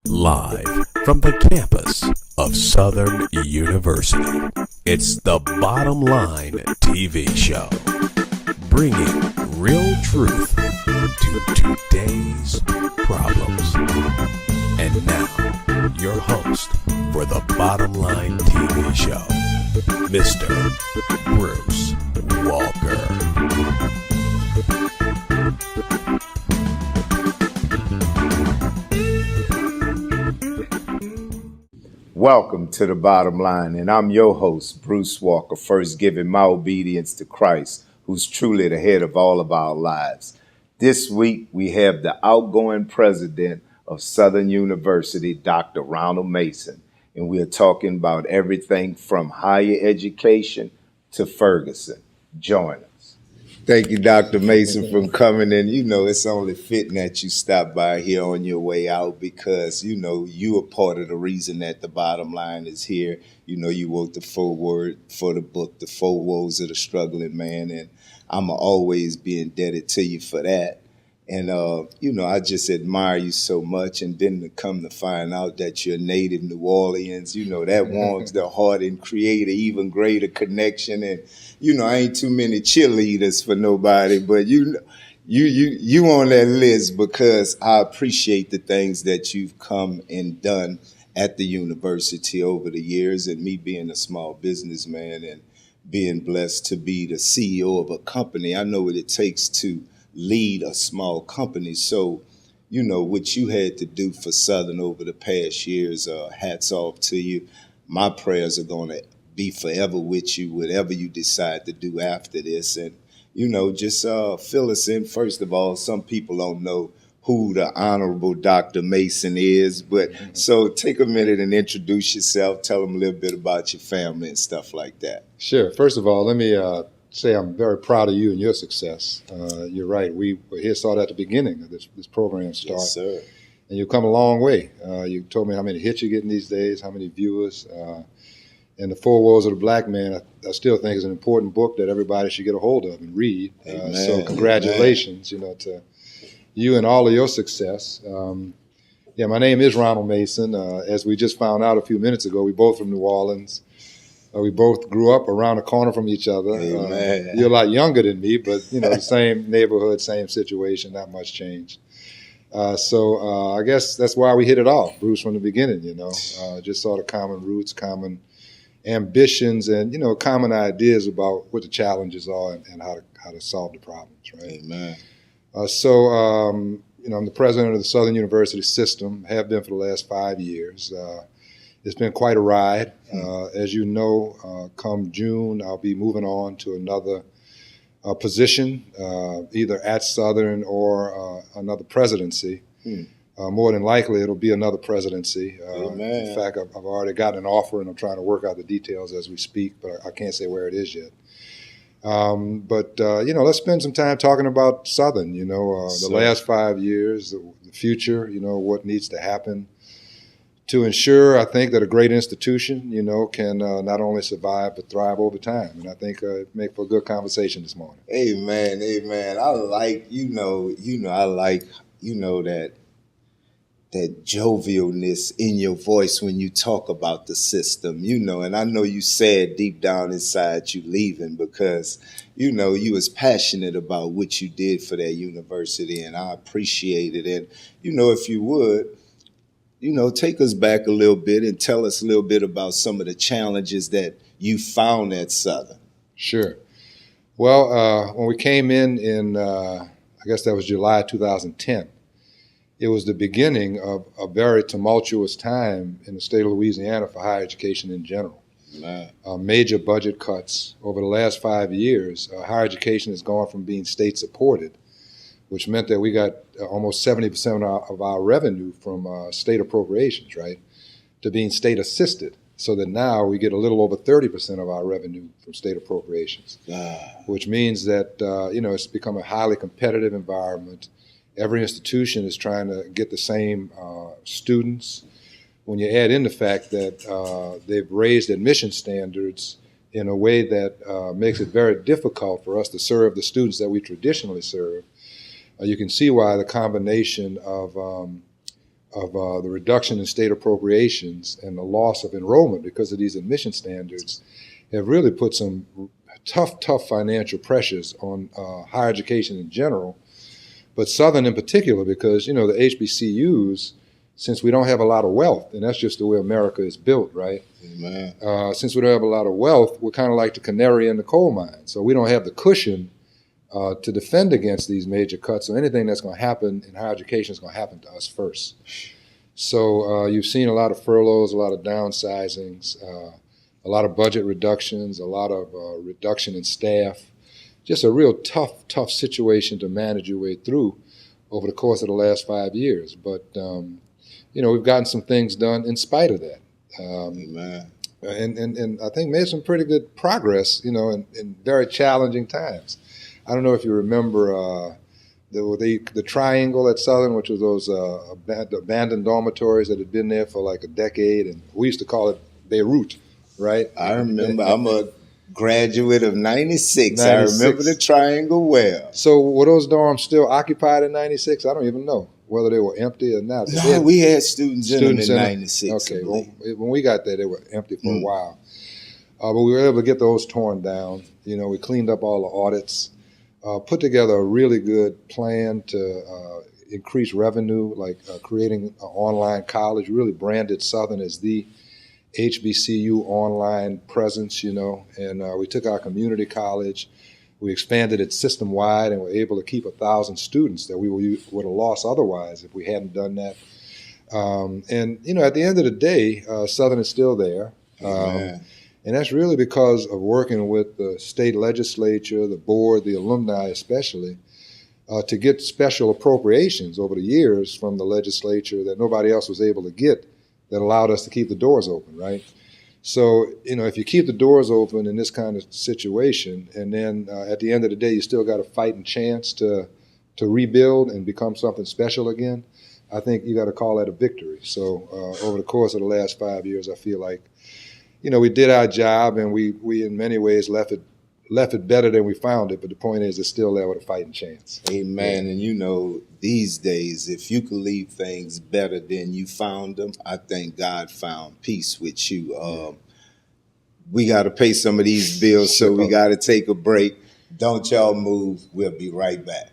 Live from the campus of Southern University, it's the Bottom Line TV show, bringing real truth to today's problems. And now, your host for the Bottom Line TV show, Mr. Bruce Walker. Welcome to the Bottom Line, and I'm your host, Bruce Walker, first giving my obedience to Christ, who's truly the head of all of our lives. This week, we have the outgoing president of Southern University, Dr. Ronald Mason, and we are talking about everything from higher education to Ferguson. Join us. Thank you, Dr. Mason, for coming in. You know, it's only fitting that you stop by here on your way out because, you know, you are part of the reason that the Bottom Line is here. You know, you wrote the foreword for the book, The Four Woes of the Struggling Man, and I'm always be indebted to you for that. And, you know, I just admire you so much. And then to come to find out that you're native New Orleans, you know, that warms the heart and create an even greater connection. And, you know, I ain't too many cheerleaders for nobody, but you on that list because I appreciate the things that you've come and done at the university over the years. And me being a small businessman and being blessed to be the CEO of a company, I know what it takes to lead a small company. So, you know, what you had to do for Southern over the past years, hats off to you. My prayers are going to be forever with you, whatever you decide to do after this. And, you know, just fill us in. First of all, some people don't know who the Honorable Dr. Mason is, but so take a minute and introduce yourself, tell them a little bit about your family and stuff like that. Sure. First of all, let me say I'm very proud of you and your success. You're right. We were here saw that at the beginning of this program start. Yes, sir. And you've come a long way. You told me how many hits you're getting these days, how many viewers. And The Four Woes of the Black Man, I still think is an important book that everybody should get a hold of and read. So congratulations, you know, to you and all of your success. Yeah, my name is Ronald Mason. As we just found out a few minutes ago, we both from New Orleans. We both grew up around the corner from each other. You're a lot younger than me, but, you know, the same neighborhood, same situation, not much changed. So I guess that's why we hit it off, Bruce, from the beginning, you know. Just saw the common roots, common ambitions, and, you know, common ideas about what the challenges are and how to solve the problems, right? Amen. You know, I'm the president of the Southern University system, have been for the last 5 years. It's been quite a ride. As you know, come June, I'll be moving on to another position, either at Southern or another presidency. More than likely, it'll be another presidency. In fact, I've already gotten an offer, and I'm trying to work out the details as we speak, but I can't say where it is yet. You know, let's spend some time talking about Southern, you know, the last 5 years, the future, you know, what needs to happen to ensure, I think, that a great institution, you know, can not only survive but thrive over time. And I think make for a good conversation this morning. Amen, amen. I like, I like, that jovialness in your voice when you talk about the system, you know, and I know you said deep down inside you leaving because, you know, you was passionate about what you did for that university, and I appreciate it. And, you know, if you would, you know, take us back a little bit and tell us a little bit about some of the challenges that you found at Southern. Sure. Well, when we came in I guess that was July 2010, it was the beginning of a very tumultuous time in the state of Louisiana for higher education in general. Major budget cuts over the last 5 years. Higher education has gone from being state supported, which meant that we got almost 70% of our revenue from state appropriations, right, to being state assisted. So that now we get a little over 30% of our revenue from state appropriations, which means that, you know, it's become a highly competitive environment. Every institution is trying to get the same students. When you add in the fact that they've raised admission standards in a way that makes it very difficult for us to serve the students that we traditionally serve, you can see why the combination of the reduction in state appropriations and the loss of enrollment because of these admission standards have really put some tough financial pressures on higher education in general, but Southern in particular, because, the HBCUs, since we don't have a lot of wealth, and that's just the way America is built, right? Amen. Since we don't have a lot of wealth, we're kind of like the canary in the coal mine. So we don't have the cushion to defend against these major cuts. So anything that's going to happen in higher education is going to happen to us first. So you've seen a lot of furloughs, a lot of downsizings, a lot of budget reductions, a lot of reduction in staff. Just a real tough situation to manage your way through over the course of the last 5 years. But, we've gotten some things done in spite of that. Amen. And I think made some pretty good progress, in very challenging times. I don't know if you remember the triangle at Southern, which was those abandoned dormitories that had been there for like a decade, and we used to call it Beirut, right? I remember. I'm a graduate of 96. I remember the triangle well. So were those dorms still occupied in 96? I don't even know whether they were empty or not. No, we had students in them in 96. Okay, when we got there, they were empty for a while. But we were able to get those torn down. We cleaned up all the audits, put together a really good plan to increase revenue, like creating an online college, really branded Southern as the HBCU online presence, and we took our community college, we expanded it system-wide, and were able to keep 1,000 students that we would have lost otherwise if we hadn't done that. And at the end of the day, Southern is still there. And that's really because of working with the state legislature, the board, the alumni especially, to get special appropriations over the years from the legislature that nobody else was able to get, that allowed us to keep the doors open, right? So, if you keep the doors open in this kind of situation, and then at the end of the day, you still got a fighting chance to rebuild and become something special again, I think you got to call that a victory. So over the course of the last 5 years, I feel like, we did our job, and we in many ways left it better than we found it. But the point is, it's still there with a fighting chance. Amen. And these days, if you can leave things better than you found them, I think God found peace with you. We got to pay some of these bills, so we got to take a break. Don't y'all move. We'll be right back.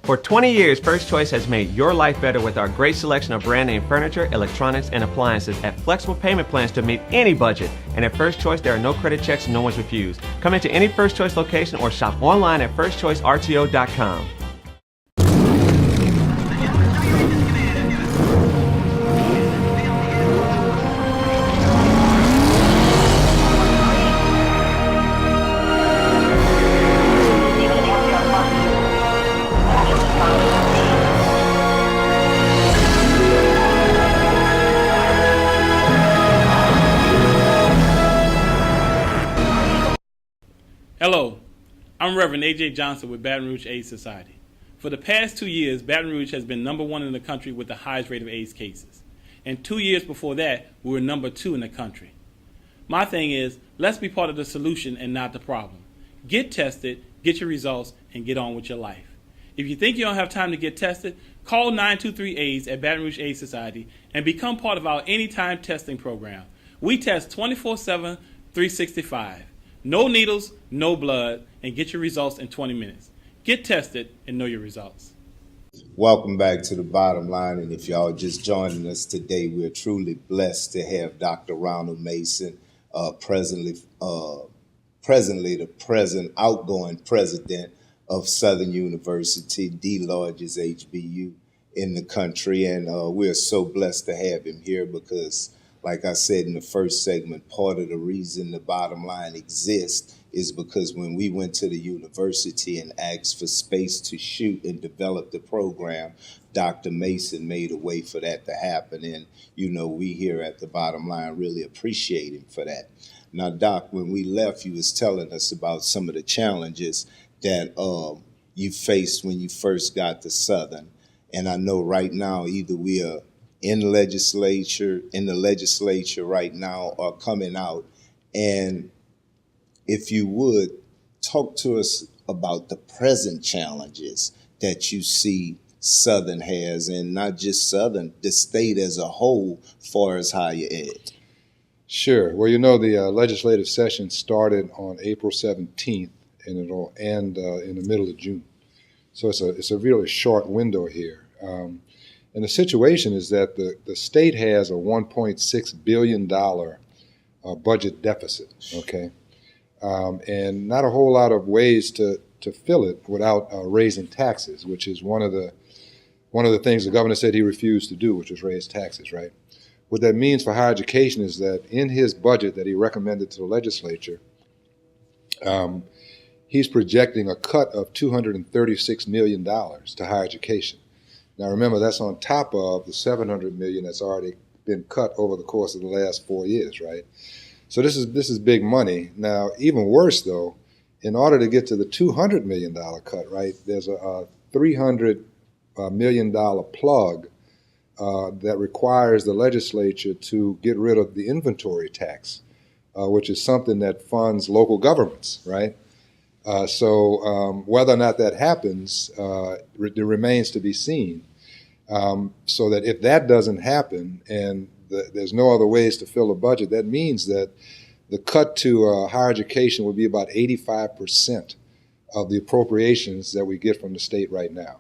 For 20 years, First Choice has made your life better with our great selection of brand name furniture, electronics, and appliances at flexible payment plans to meet any budget. And at First Choice, there are no credit checks and no one's refused. Come into any First Choice location or shop online at firstchoicerto.com. Hello, I'm Reverend A.J. Johnson with Baton Rouge AIDS Society. For the past 2 years, Baton Rouge has been number 1 in the country with the highest rate of AIDS cases. And 2 years before that, we were number 2 in the country. My thing is, let's be part of the solution and not the problem. Get tested, get your results, and get on with your life. If you think you don't have time to get tested, call 923-AIDS at Baton Rouge AIDS Society and become part of our anytime testing program. We test 24/7, 365. No needles, no blood, and get your results in 20 minutes. Get tested and know your results. Welcome back to the Bottom Line. And if y'all just joining us today, we're truly blessed to have Dr. Ronald Mason, presently the outgoing president of Southern University, the largest HBU in the country. And we're so blessed to have him here because, like I said in the first segment, part of the reason the Bottom Line exists is because when we went to the university and asked for space to shoot and develop the program, Dr. Mason made a way for that to happen. And, we here at the Bottom Line really appreciate him for that. Now, Doc, when we left, you was telling us about some of the challenges that you faced when you first got to Southern. And I know right now, either we are in the legislature right now or coming out. And if you would, talk to us about the present challenges that you see Southern has, and not just Southern, the state as a whole, far as higher ed? Sure. Well, you know, the legislative session started on April 17th, and it'll end in the middle of June. So it's a really short window here. And the situation is that the state has a $1.6 billion budget deficit, okay? And not a whole lot of ways to fill it without raising taxes, which is one of the things the governor said he refused to do, which was raise taxes, right? What that means for higher education is that in his budget that he recommended to the legislature, he's projecting a cut of $236 million to higher education. Now remember, that's on top of the $700 million that's already been cut over the course of the last 4 years, right? So this is big money. Now, even worse though, in order to get to the $200 million cut, right, there's a $300 million plug that requires the legislature to get rid of the inventory tax, which is something that funds local governments, right? So whether or not that happens, it remains to be seen. So that if that doesn't happen and there's no other ways to fill the budget, that means that the cut to higher education will be about 85% of the appropriations that we get from the state right now.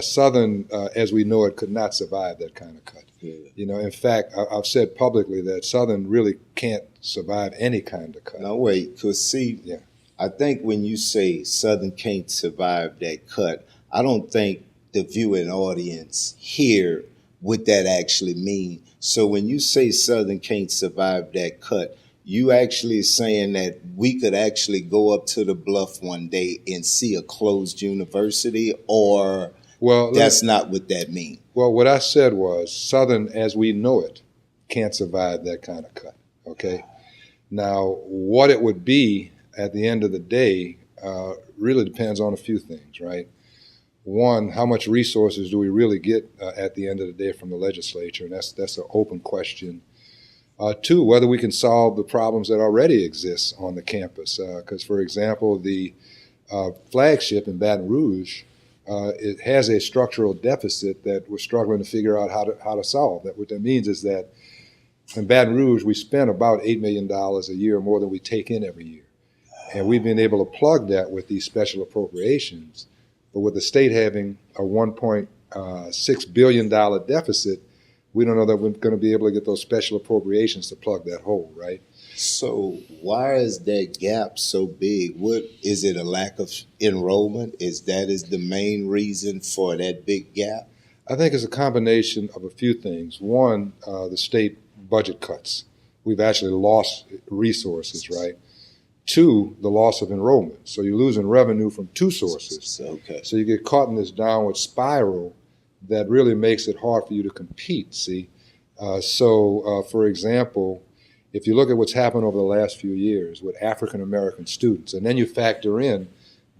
Southern, as we know it, could not survive that kind of cut. Yeah. You know, in fact, I've said publicly that Southern really can't survive any kind of cut. Now wait, because see, yeah. I think when you say Southern can't survive that cut, I don't think the viewing audience hear what that actually mean. So when you say Southern can't survive that cut, you actually saying that we could actually go up to the bluff one day and see a closed university, or that's not what that means? Well, what I said was Southern, as we know it, can't survive that kind of cut, okay? Now, what it would be at the end of the day really depends on a few things, right? One, how much resources do we really get at the end of the day from the legislature? And that's an open question. Two, whether we can solve the problems that already exist on the campus. Because, for example, the flagship in Baton Rouge, it has a structural deficit that we're struggling to figure out how to solve. What that means is that in Baton Rouge, we spend about $8 million a year more than we take in every year. And we've been able to plug that with these special appropriations. But with the state having a $1.6 billion deficit, we don't know that we're going to be able to get those special appropriations to plug that hole, right? So why is that gap so big? What is it, a lack of enrollment? Is the main reason for that big gap? I think it's a combination of a few things. One, the state budget cuts. We've actually lost resources, right? Two, the loss of enrollment. So you're losing revenue from two sources. Okay. So you get caught in this downward spiral that really makes it hard for you to compete, see? For example, if you look at what's happened over the last few years with African-American students, and then you factor in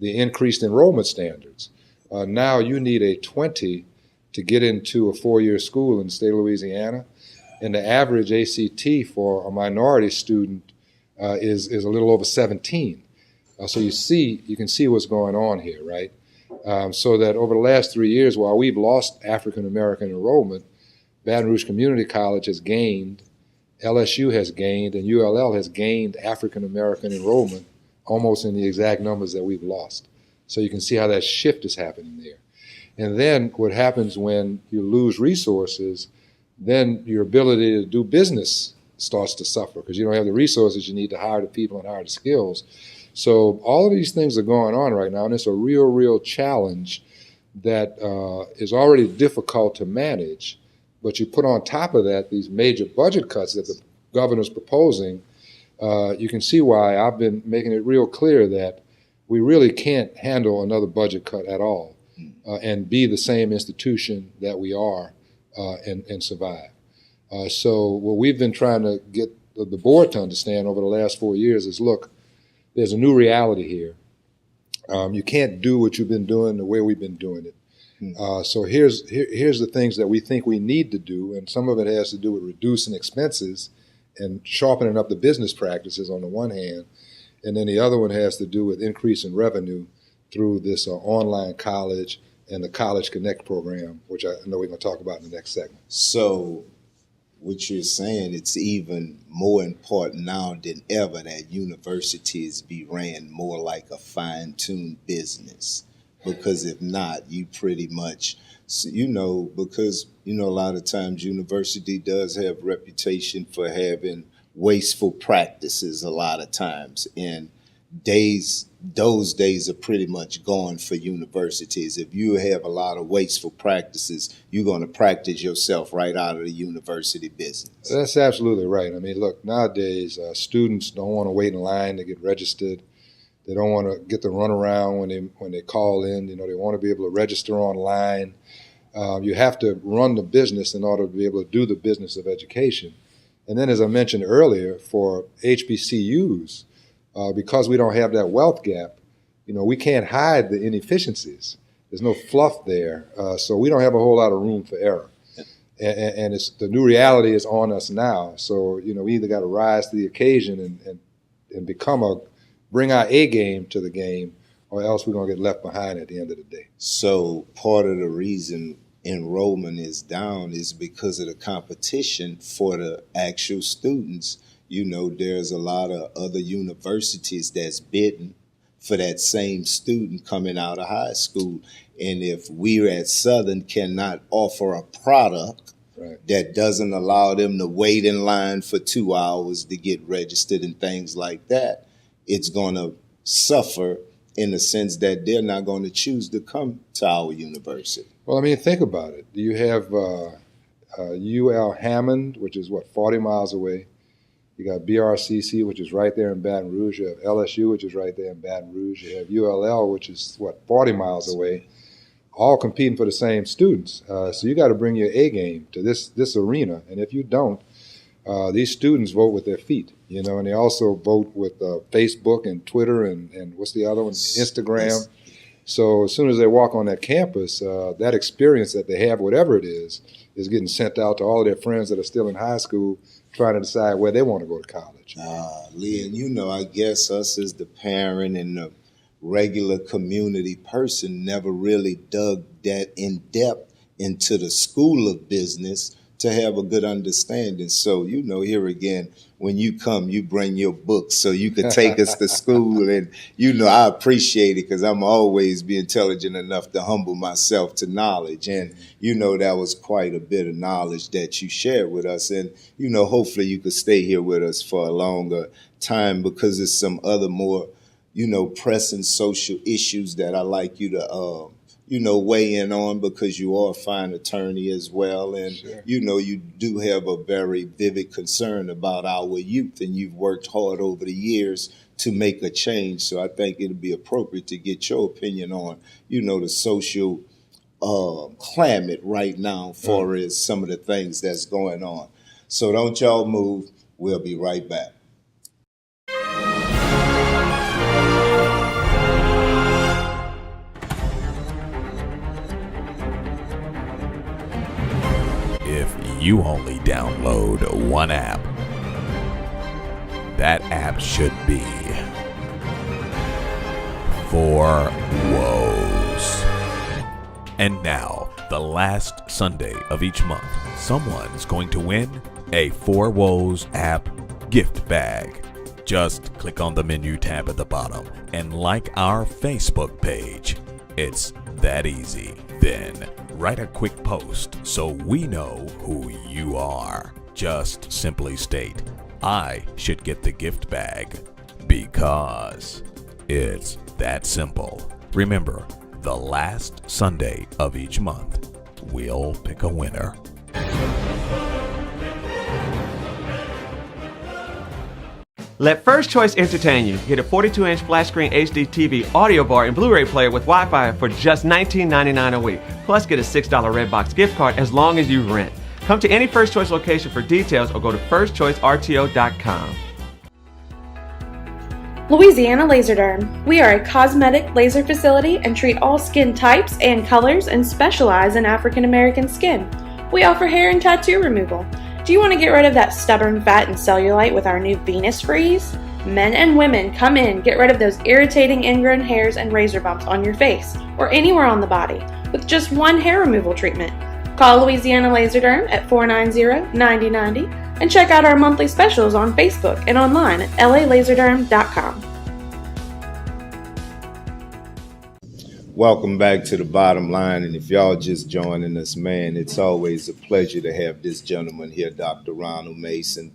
the increased enrollment standards, now you need a 20 to get into a 4-year school in the state of Louisiana, and the average ACT for a minority student is a little over 17. So you can see what's going on here, right? So that over the last 3 years, while we've lost African-American enrollment, Baton Rouge Community College has gained, LSU has gained, and ULL has gained African-American enrollment almost in the exact numbers that we've lost. So you can see how that shift is happening there. And then what happens when you lose resources, then your ability to do business starts to suffer because you don't have the resources you need to hire the people and hire the skills. So all of these things are going on right now, and it's a real challenge that is already difficult to manage. But you put on top of that these major budget cuts that the governor's proposing, you can see why I've been making it real clear that we really can't handle another budget cut at all and be the same institution that we are and survive. So what we've been trying to get the board to understand over the last 4 years is, look, there's a new reality here. You can't do what you've been doing the way we've been doing it. So here's the things that we think we need to do, and some of it has to do with reducing expenses and sharpening up the business practices on the one hand, and then the other one has to do with increasing revenue through this online college and the College Connect program, which I know we're going to talk about in the next segment. So what you're saying, it's even more important now than ever that universities be ran more like a fine-tuned business. Because if not, you pretty much, because, a lot of times university does have reputation for having wasteful practices a lot of times. And those days are pretty much gone for universities. If you have a lot of wasteful practices, you're going to practice yourself right out of the university business. That's absolutely right. I mean, look, nowadays students don't want to wait in line to get registered. They don't want to get the runaround when they call in. They want to be able to register online. You have to run the business in order to be able to do the business of education. And then, as I mentioned earlier, for HBCUs, because we don't have that wealth gap, we can't hide the inefficiencies. There's no fluff there, so we don't have a whole lot of room for error. And it's the new reality is on us now. So we either got to rise to the occasion and bring our A game to the game, or else we're gonna get left behind at the end of the day. So part of the reason enrollment is down is because of the competition for the actual students. There's a lot of other universities that's bidding for that same student coming out of high school. And if we at Southern cannot offer a product that doesn't allow them to wait in line for 2 hours to get registered and things like that, it's going to suffer in the sense that they're not going to choose to come to our university. Well, I mean, think about it. You have UL Hammond, which is 40 miles away. You got BRCC, which is right there in Baton Rouge. You have LSU, which is right there in Baton Rouge. You have ULL, which is 40 miles away, all competing for the same students. So you got to bring your A game to this arena. And if you don't, these students vote with their feet, and they also vote with Facebook and Twitter and what's the other one? Instagram. Yes. So as soon as they walk on that campus, that experience that they have, whatever it is getting sent out to all of their friends that are still in high school, trying to decide where they want to go to college. Lee, and I guess us as the parent and the regular community person never really dug that in depth into the school of business to have a good understanding. So, here again, when you come, you bring your books so you could take us to school. And, I appreciate it because I'm always be intelligent enough to humble myself to knowledge. And, that was quite a bit of knowledge that you shared with us. And, hopefully you could stay here with us for a longer time because there's some other more, pressing social issues that I'd like you to weigh in on because you are a fine attorney as well. And, Sure. You do have a very vivid concern about our youth and you've worked hard over the years to make a change. So I think it'd be appropriate to get your opinion on, the social climate right now for as some of the things that's going on. So don't y'all move. We'll be right back. If you only download one app, that app should be For Woes. And now, the last Sunday of each month, someone's going to win a For Woes app gift bag. Just click on the menu tab at the bottom and like our Facebook page. It's that easy. Then write a quick post so we know who you are. Just simply state, I should get the gift bag because it's that simple. Remember, the last Sunday of each month, we'll pick a winner. Let First Choice entertain you. Get a 42-inch flat screen HD TV, audio bar, and Blu-ray player with Wi-Fi for just $19.99 a week. Plus, get a $6 Redbox gift card as long as you rent. Come to any First Choice location for details or go to firstchoicerto.com. Louisiana Laserderm. We are a cosmetic laser facility and treat all skin types and colors and specialize in African American skin. We offer hair and tattoo removal. Do you want to get rid of that stubborn fat and cellulite with our new Venus Freeze? Men and women, come in, get rid of those irritating ingrown hairs and razor bumps on your face or anywhere on the body. with just one hair removal treatment. Call Louisiana Laserderm at 490-9090 and check out our monthly specials on Facebook and online at lalaserdderm.com. Welcome back to the Bottom Line, and if y'all just joining us, man, it's always a pleasure to have this gentleman here, Dr. Ronald Mason,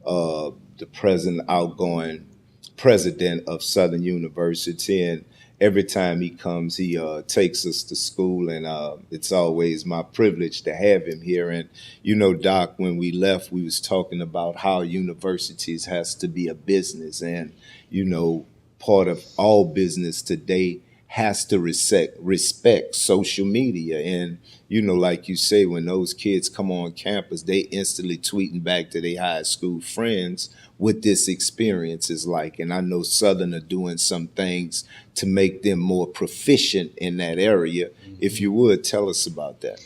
the present outgoing president of Southern University, and every time he comes, he takes us to school, and it's always my privilege to have him here. And you know, Doc, when we left, we was talking about how universities has to be a business, and you know, part of all business today has to respect social media. And, you know, like you say, when those kids come on campus, they instantly tweeting back to their high school friends what this experience is like. And I know Southern are doing some things to make them more proficient in that area. Mm-hmm. If you would, tell us about that.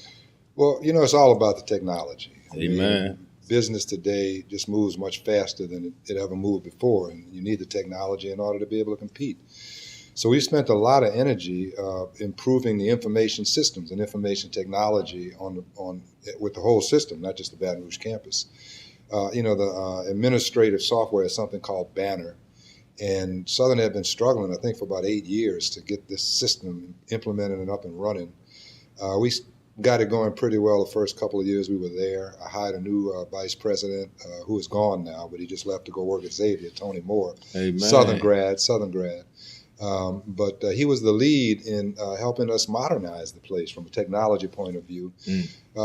Well, you know, it's all about the technology. Amen. Business today just moves much faster than it ever moved before, and you need the technology in order to be able to compete. So we spent a lot of energy improving the information systems and information technology with the whole system, not just the Baton Rouge campus. You know, the administrative software is something called Banner, and Southern had been struggling, I think, for about 8 years to get this system implemented and up and running. We got it going pretty well the first couple of years we were there. I hired a new vice president who is gone now, but he just left to go work at Xavier, Tony Moore. Amen. Southern grad. But he was the lead in helping us modernize the place from a technology point of view.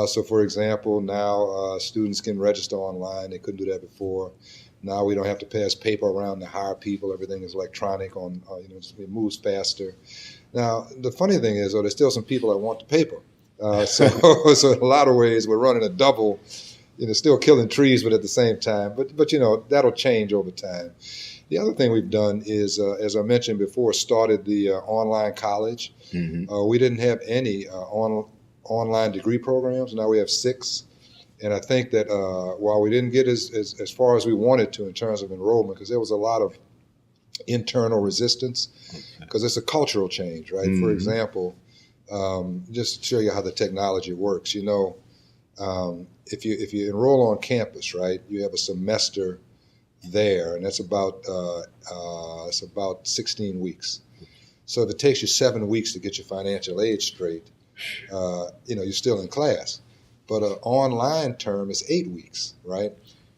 So, for example, now students can register online. They couldn't do that before. Now we don't have to pass paper around to hire people. Everything is electronic. You know, it moves faster. Now, the funny thing is, though, there's still some people that want the paper. So in a lot of ways, we're running a double. You know, still killing trees, but at the same time. But you know, that'll change over time. The other thing we've done is, as I mentioned before, started the online college. Mm-hmm. We didn't have any online degree programs. Now we have 6. And I think that while we didn't get as far as we wanted to in terms of enrollment, because there was a lot of internal resistance, because it's a cultural change, right? Mm-hmm. For example, just to show you how the technology works, you know, if you enroll on campus, right, you have a semester there, and that's about 16 weeks. So if it takes you 7 weeks to get your financial aid straight, you know, you're still in class. But an online term is 8 weeks, right?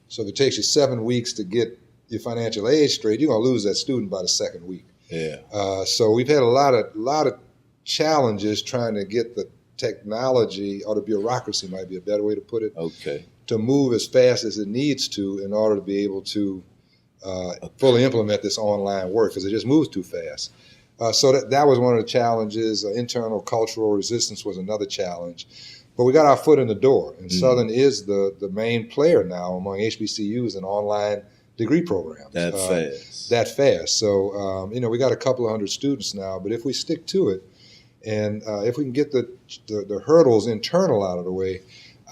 So if it takes you 7 weeks to get your financial aid straight, you're gonna lose that student by the second week. Yeah. So we've had a lot of challenges trying to get the technology, or the bureaucracy might be a better way to put it. Okay. To move as fast as it needs to in order to be able to fully implement this online work, because it just moves too fast. So that was one of the challenges. Internal cultural resistance was another challenge. But we got our foot in the door, and Southern is the main player now among HBCUs in online degree programs. That fast. So, you know, we got a couple of hundred students now, but if we stick to it, and if we can get the hurdles internal out of the way,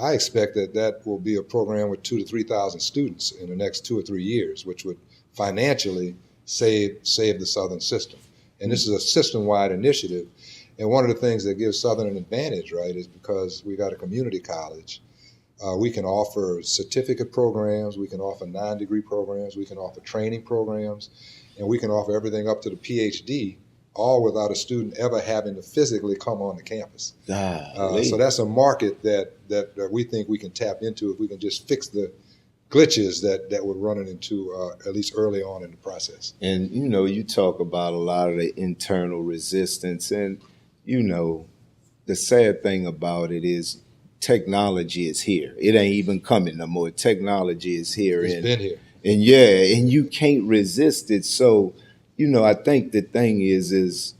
I expect that will be a program with 2,000 to 3,000 students in the next 2 or 3 years, which would financially save the Southern system. And this is a system-wide initiative. And one of the things that gives Southern an advantage, right, is because we got a community college. We can offer certificate programs, we can offer non-degree programs, we can offer training programs, and we can offer everything up to the PhD, all without a student ever having to physically come on the campus. So that's a market that we think we can tap into if we can just fix the glitches that we're running into, at least early on in the process. And, you know, you talk about a lot of the internal resistance, and, you know, the sad thing about it is technology is here. It ain't even coming no more. Technology is here. It's been here. And yeah, and you can't resist it. So, you know, I think the thing is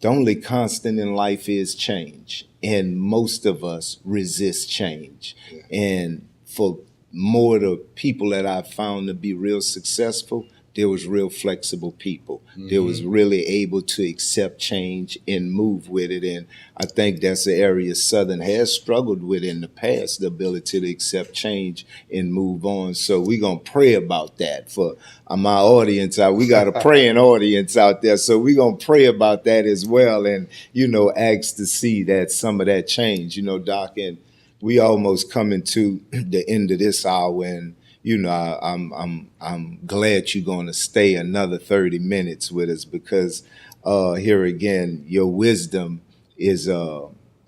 the only constant in life is change. And most of us resist change. Yeah. And for more of the people that I've found to be real successful, there was real flexible people. They was really able to accept change and move with it. And I think that's the area Southern has struggled with in the past, the ability to accept change and move on. So we're going to pray about that for my audience. We got a praying audience out there. So we're going to pray about that as well. And, ask to see that some of that change, Doc, and we almost coming to the end of this hour, and I'm glad you're going to stay another 30 minutes with us, because here again, your wisdom is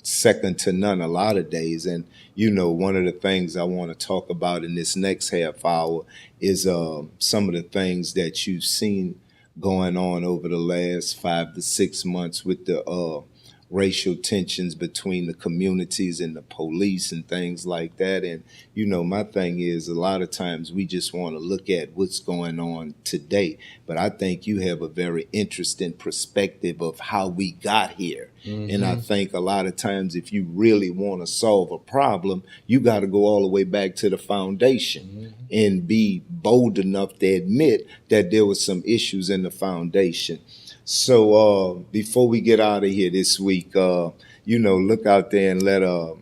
second to none a lot of days. And one of the things I want to talk about in this next half hour is some of the things that you've seen going on over the last 5 to 6 months with the racial tensions between the communities and the police and things like that. And, my thing is, a lot of times we just want to look at what's going on today. But I think you have a very interesting perspective of how we got here. And I think a lot of times if you really want to solve a problem, you got to go all the way back to the foundation and be bold enough to admit that there were some issues in the foundation. So before we get out of here this week, look out there and let our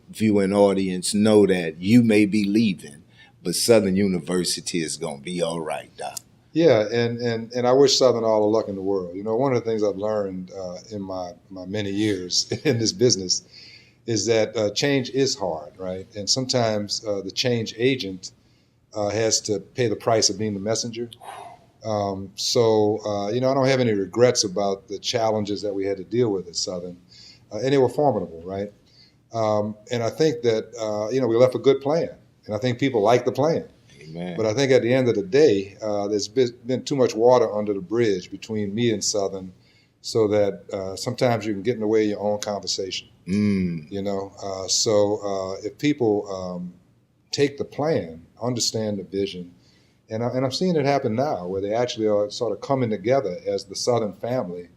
viewing audience know that you may be leaving, but Southern University is going to be all right, Doc. Yeah, and I wish Southern all the luck in the world. One of the things I've learned in my many years in this business is that change is hard, right? And sometimes the change agent has to pay the price of being the messenger. So I don't have any regrets about the challenges that we had to deal with at Southern, and they were formidable, right? And I think that, we left a good plan, and I think people like the plan. Amen. But I think at the end of the day, there's been too much water under the bridge between me and Southern, so that sometimes you can get in the way of your own conversation. So if people take the plan, understand the vision, and I'm seeing it happen now, where they actually are sort of coming together as the Southern family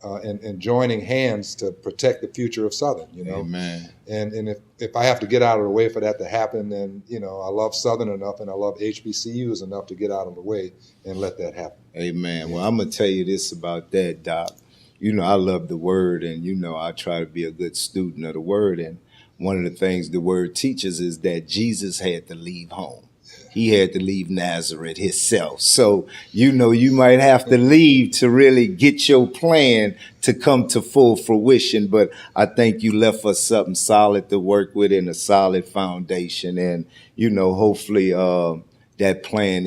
and joining hands to protect the future of Southern, Amen. And if I have to get out of the way for that to happen, then, I love Southern enough and I love HBCUs enough to get out of the way and let that happen. Amen. Well, I'm going to tell you this about that, Doc. I love the word, and, I try to be a good student of the word. And one of the things the word teaches is that Jesus had to leave home. He had to leave Nazareth himself. So, you might have to leave to really get your plan to come to full fruition. But I think you left us something solid to work with and a solid foundation. And, hopefully that plan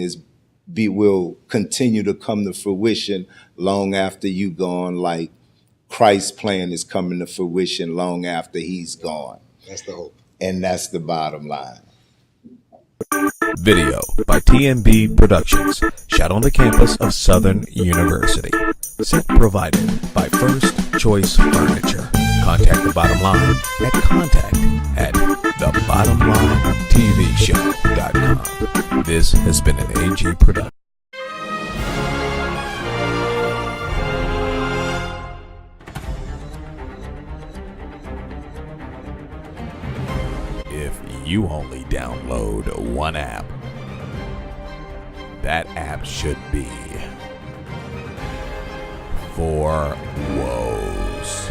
will continue to come to fruition long after you gone, like Christ's plan is coming to fruition long after he's gone. That's the hope. And that's the bottom line. Video by TMB Productions, shot on the campus of Southern University. Set provided by First Choice Furniture. Contact the Bottom Line at contact@thebottomlinetvshow.com. This has been an AG production. If you only download one app, that app should be Four Woes.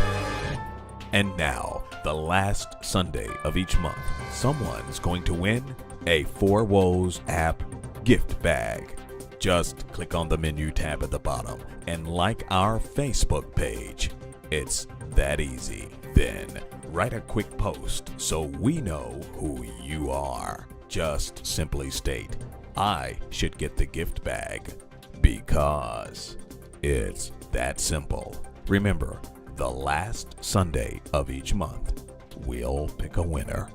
And now, the last Sunday of each month, someone's going to win a Four Woes app gift bag. Just click on the menu tab at the bottom and like our Facebook page. It's that easy. Then write a quick post so we know who you are. Just simply state, I should get the gift bag, because it's that simple. Remember, the last Sunday of each month, we'll pick a winner.